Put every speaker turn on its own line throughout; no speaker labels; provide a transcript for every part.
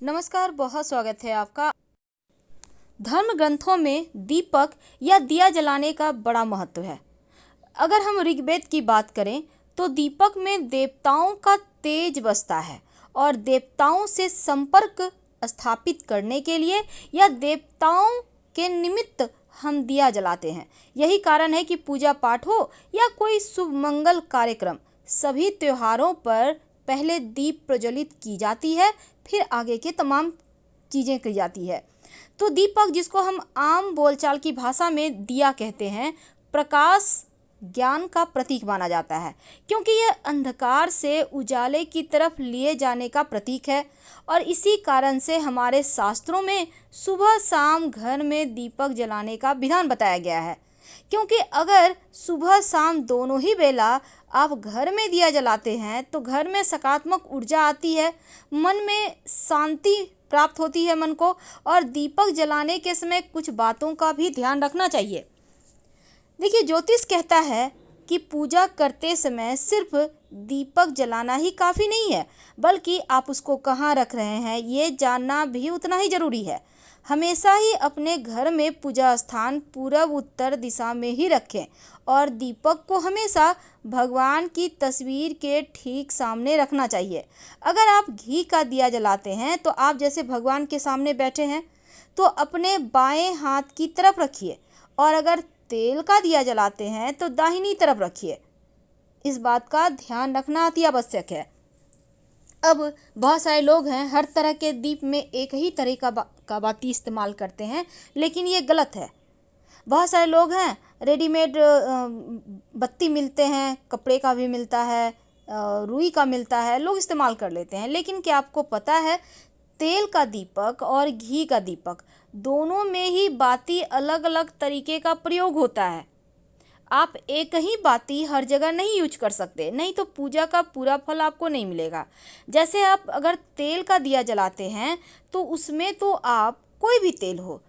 नमस्कार, बहुत स्वागत है आपका। धर्म ग्रंथों में दीपक या दिया जलाने का बड़ा महत्व है। अगर हम ऋग्वेद की बात करें तो दीपक में देवताओं का तेज बसता है और देवताओं से संपर्क स्थापित करने के लिए या देवताओं के निमित्त हम दिया जलाते हैं। यही कारण है कि पूजा पाठ हो या कोई शुभ मंगल कार्यक्रम, सभी त्योहारों पर पहले दीप प्रज्वलित की जाती है, फिर आगे के तमाम चीज़ें की जाती है। तो दीपक, जिसको हम आम बोलचाल की भाषा में दिया कहते हैं, प्रकाश ज्ञान का प्रतीक माना जाता है, क्योंकि यह अंधकार से उजाले की तरफ लिए जाने का प्रतीक है। और इसी कारण से हमारे शास्त्रों में सुबह शाम घर में दीपक जलाने का विधान बताया गया है, क्योंकि अगर सुबह शाम दोनों ही बेला आप घर में दिया जलाते हैं तो घर में सकारात्मक ऊर्जा आती है, मन में शांति प्राप्त होती है मन को। और दीपक जलाने के समय कुछ बातों का भी ध्यान रखना चाहिए। देखिए, ज्योतिष कहता है कि पूजा करते समय सिर्फ दीपक जलाना ही काफ़ी नहीं है, बल्कि आप उसको कहाँ रख रहे हैं ये जानना भी उतना ही ज़रूरी है। हमेशा ही अपने घर में पूजा स्थान पूर्व उत्तर दिशा में ही रखें और दीपक को हमेशा भगवान की तस्वीर के ठीक सामने रखना चाहिए। अगर आप घी का दिया जलाते हैं तो आप जैसे भगवान के सामने बैठे हैं तो अपने बाएं हाथ की तरफ रखिए, और अगर तेल का दिया जलाते हैं तो दाहिनी तरफ रखिए। इस बात का ध्यान रखना अति आवश्यक है। अब बहुत सारे लोग हैं, हर तरह के दीप में एक ही तरह का बाती इस्तेमाल करते हैं, लेकिन ये गलत है। बहुत सारे लोग हैं, रेडीमेड बत्ती मिलते हैं, कपड़े का भी मिलता है, रुई का मिलता है, लोग इस्तेमाल कर लेते हैं। लेकिन क्या आपको पता है, तेल का दीपक और घी का दीपक दोनों में ही बाती अलग अलग तरीके का प्रयोग होता है। आप एक ही बाती हर जगह नहीं यूज कर सकते, नहीं तो पूजा का पूरा फल आपको नहीं मिलेगा। जैसे आप अगर तेल का दिया जलाते हैं तो उसमें तो आप कोई भी तेल हो,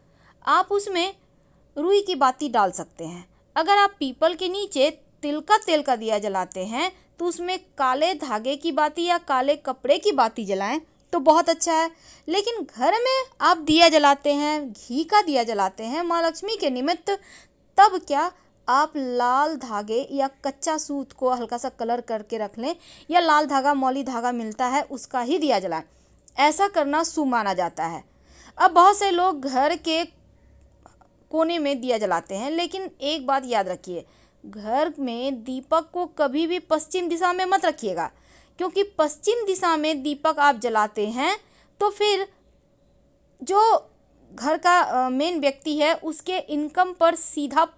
आप उसमें रुई की बाती डाल सकते हैं। अगर आप पीपल के नीचे तिल का तेल का दिया जलाते हैं तो उसमें काले धागे की बाती या काले कपड़े की बाती जलाएं तो बहुत अच्छा है। लेकिन घर में आप दिया जलाते हैं, घी का दिया जलाते हैं माँ लक्ष्मी के निमित्त, तब क्या आप लाल धागे या कच्चा सूत को हल्का सा कलर करके रख लें, या लाल धागा, मौली धागा मिलता है, उसका ही दिया जलाएं। ऐसा करना शुभ माना जाता है। अब बहुत से लोग घर के कोने में दिया जलाते हैं, लेकिन एक बात याद रखिए, घर में दीपक को कभी भी पश्चिम दिशा में मत रखिएगा, क्योंकि पश्चिम दिशा में दीपक आप जलाते हैं तो फिर जो घर का मेन व्यक्ति है उसके इनकम पर सीधा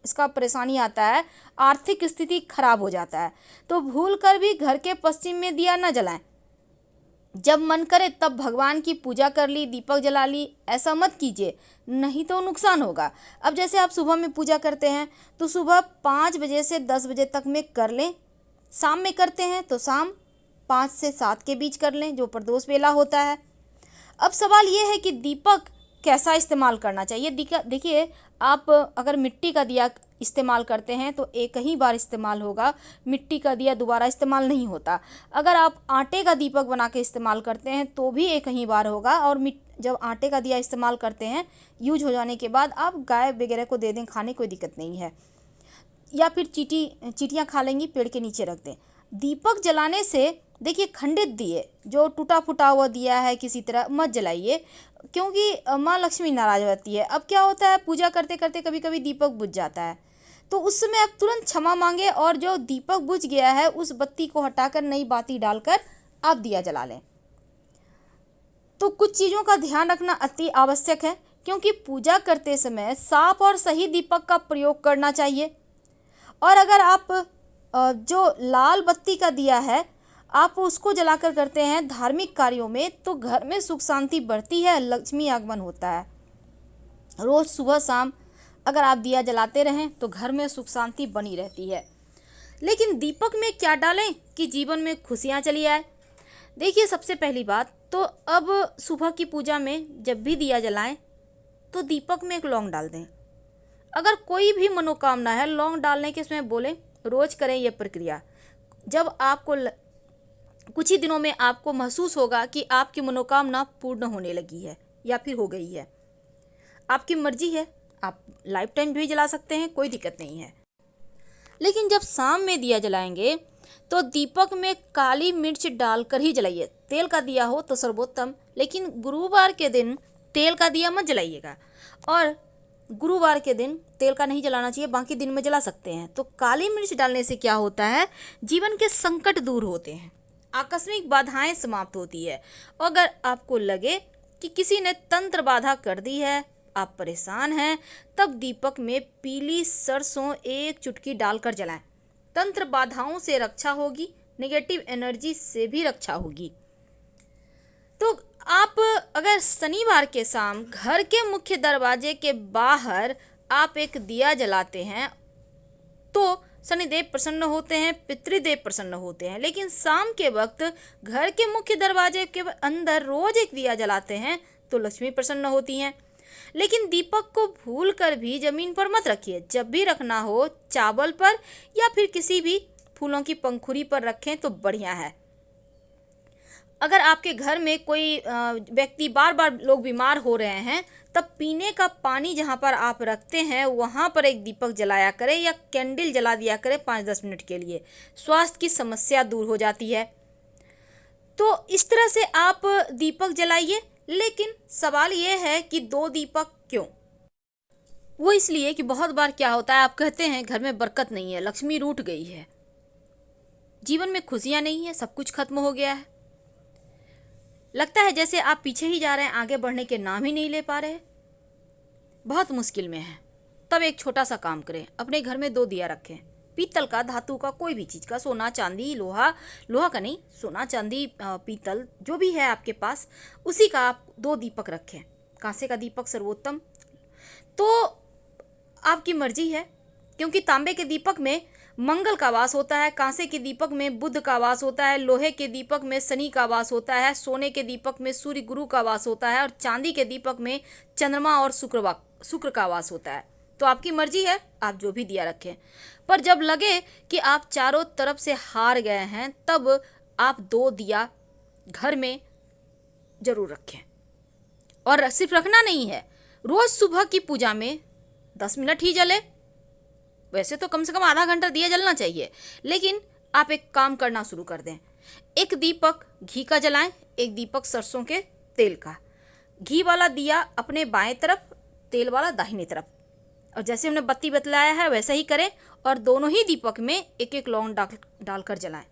इसका परेशानी आता है, आर्थिक स्थिति खराब हो जाता है। तो भूल कर भी घर के पश्चिम में दिया न जलाएं। जब मन करे तब भगवान की पूजा कर ली, दीपक जला ली, ऐसा मत कीजिए, नहीं तो नुकसान होगा। अब जैसे आप सुबह में पूजा करते हैं तो सुबह 5 बजे से 10 बजे तक में कर लें, शाम में करते हैं तो शाम 5 से 7 के बीच कर लें, जो प्रदोष वेला होता है। अब सवाल ये है कि दीपक कैसा इस्तेमाल करना चाहिए। देखिए, आप अगर मिट्टी का दिया इस्तेमाल करते हैं तो एक ही बार इस्तेमाल होगा, मिट्टी का दिया दोबारा इस्तेमाल नहीं होता। अगर आप आटे का दीपक बना के इस्तेमाल करते हैं तो भी एक ही बार होगा, और जब आटे का दिया इस्तेमाल करते हैं यूज हो जाने के बाद आप गाय वगैरह को दे दें खाने, कोई दिक्कत नहीं है, या फिर चींटियाँ खा लेंगी, पेड़ के नीचे रख दें। दीपक जलाने से देखिए, खंडित दिए, जो टूटा फूटा हुआ दिया है किसी तरह मत जलाइए, क्योंकि माँ लक्ष्मी नाराज होती है। अब क्या होता है, पूजा करते करते कभी कभी दीपक बुझ जाता है, तो उस समय आप तुरंत क्षमा मांगे और जो दीपक बुझ गया है उस बत्ती को हटाकर नई बाती डालकर आप दिया जला लें। तो कुछ चीज़ों का ध्यान रखना अति आवश्यक है, क्योंकि पूजा करते समय साफ और सही दीपक का प्रयोग करना चाहिए। और अगर आप जो लाल बत्ती का दिया है आप उसको जलाकर करते हैं धार्मिक कार्यों में, तो घर में सुख शांति बढ़ती है, लक्ष्मी आगमन होता है। रोज सुबह शाम अगर आप दिया जलाते रहें तो घर में सुख शांति बनी रहती है। लेकिन दीपक में क्या डालें कि जीवन में खुशियाँ चली आए। देखिए, सबसे पहली बात तो अब सुबह की पूजा में जब भी दिया जलाएं तो दीपक में एक लौंग डाल दें। अगर कोई भी मनोकामना है, लौंग डालने के समय बोलें, रोज करें यह प्रक्रिया। जब आपको कुछ ही दिनों में आपको महसूस होगा कि आपकी मनोकामना पूर्ण होने लगी है या फिर हो गई है। आपकी मर्जी है, आप लाइफ टाइम भी जला सकते हैं, कोई दिक्कत नहीं है। लेकिन जब शाम में दिया जलाएंगे तो दीपक में काली मिर्च डालकर ही जलाइए। तेल का दिया हो तो सर्वोत्तम, लेकिन गुरुवार के दिन तेल का दिया मत जलाइएगा। और गुरुवार के दिन तेल का नहीं जलाना चाहिए, बाकी दिन में जला सकते हैं। तो काली मिर्च डालने से क्या होता है, जीवन के संकट दूर होते हैं, आकस्मिक बाधाएं समाप्त होती है। अगर आपको लगे कि किसी ने तंत्र बाधा कर दी है, आप परेशान हैं, तब दीपक में पीली सरसों एक चुटकी डालकर जलाएं। तंत्र बाधाओं से रक्षा होगी, नेगेटिव एनर्जी से भी रक्षा होगी। तो आप अगर शनिवार के शाम घर के मुख्य दरवाजे के बाहर आप एक दिया जलाते हैं तो शनिदेव प्रसन्न होते हैं, पितृदेव प्रसन्न होते हैं। लेकिन शाम के वक्त घर के मुख्य दरवाजे के अंदर रोज एक दिया जलाते हैं तो लक्ष्मी प्रसन्न होती हैं। लेकिन दीपक को भूल कर भी जमीन पर मत रखिए। जब भी रखना हो चावल पर या फिर किसी भी फूलों की पंखुड़ी पर रखें तो बढ़िया है। अगर आपके घर में कोई व्यक्ति बार बार लोग बीमार हो रहे हैं, तब पीने का पानी जहाँ पर आप रखते हैं वहाँ पर एक दीपक जलाया करें या कैंडल जला दिया करें 5-10 मिनट के लिए। स्वास्थ्य की समस्या दूर हो जाती है। तो इस तरह से आप दीपक जलाइए। लेकिन सवाल यह है कि 2 दीपक क्यों? वो इसलिए कि बहुत बार क्या होता है, आप कहते हैं घर में बरकत नहीं है, लक्ष्मी रूठ गई है, जीवन में खुशियां नहीं है, सब कुछ खत्म हो गया है। लगता है जैसे आप पीछे ही जा रहे हैं, आगे बढ़ने के नाम ही नहीं ले पा रहे, बहुत मुश्किल में है। तब एक छोटा सा काम करें, अपने घर में 2 दिया रखें, पीतल का, धातु का, कोई भी चीज़ का, सोना चांदी, लोहा का नहीं, सोना चांदी पीतल जो भी है आपके पास, उसी का आप 2 दीपक रखें। कांसे का दीपक सर्वोत्तम। तो आपकी मर्जी है, क्योंकि तांबे के दीपक में मंगल का वास होता है, कांसे के दीपक में बुध का वास होता है, लोहे के दीपक में शनि का वास होता है, सोने के दीपक में सूर्य गुरु का वास होता है और चांदी के दीपक में चंद्रमा और शुक्र का वास होता है। तो आपकी मर्जी है, आप जो भी दिया रखें। पर जब लगे कि आप चारों तरफ से हार गए हैं, तब आप 2 दिया घर में जरूर रखें। और सिर्फ रखना नहीं है, रोज सुबह की पूजा में 10 मिनट ही जले। वैसे तो कम से कम आधा घंटा दिया जलना चाहिए, लेकिन आप एक काम करना शुरू कर दें। एक दीपक घी का जलाएं, एक दीपक सरसों के तेल का। घी वाला दिया अपने बाएं तरफ, तेल वाला दाहिने तरफ। और जैसे हमने बत्ती बतलाया है वैसे ही करें, और दोनों ही दीपक में एक एक लौंग डालकर जलाएं।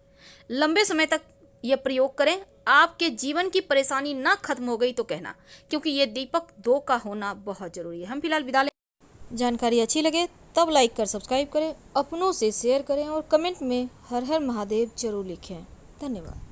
लंबे समय तक यह प्रयोग करें। आपके जीवन की परेशानी ना खत्म हो गई तो कहना, क्योंकि ये दीपक 2 का होना बहुत जरूरी है। हम फिलहाल विदा लें। जानकारी अच्छी लगे तब लाइक कर सब्सक्राइब करें, अपनों से शेयर करें और कमेंट में हर हर महादेव जरूर लिखें। धन्यवाद।